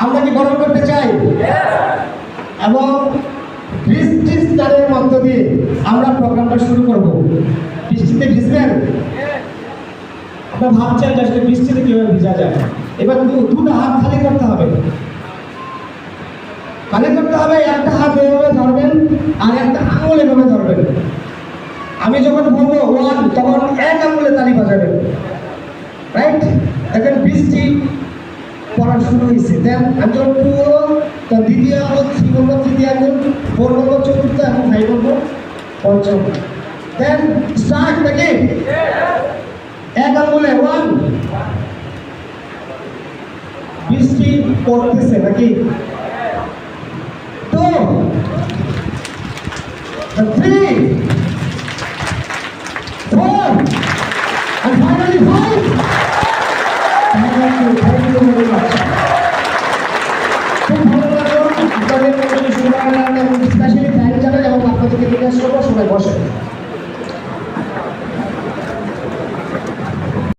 আমরা কি গরম করতে চাই? এবং বৃষ্টির স্নানের মধ্য দিয়ে আমরা প্রোগ্রামটা শুরু করব। বৃষ্টিতে ভিজবেন? আপনারা ভাবছেন যে আসলে বৃষ্টিতে কিভাবে ভিজা যায়। এবার দুটো হাত খালি করতে হবে, খালি করতে হবে। একটা হাত এভাবে ধরবেন আর একটা আঙুল এভাবে ধরবেন। আমি যখন বলবো ওয়ান, তখন এক আঙুলে তালি বাজাবেন, রাইট? দেখেন বৃষ্টি পড়া শুরু হয়েছে। দেন আমি যখন পুরো তার দ্বিতীয় আঙুল, থ্রি বলবো তৃতীয় আঙুল, ফোর বলবো চতুর্থ, এবং ফাইভ বলবো পঞ্চম। দেন স্টার্ট নাকি? এক আঙুলে ওয়ান, বৃষ্টি পড়তেছে নাকি? Two, three, four, and finally five. Thank you very much. খুব ভালো লাগলো আপনাদের মধ্যে শুরু করার, এবং স্পেশালি থ্যাংক জানাই, এবং আপনাদেরকে জিজ্ঞাসা করবো সবাই বসে।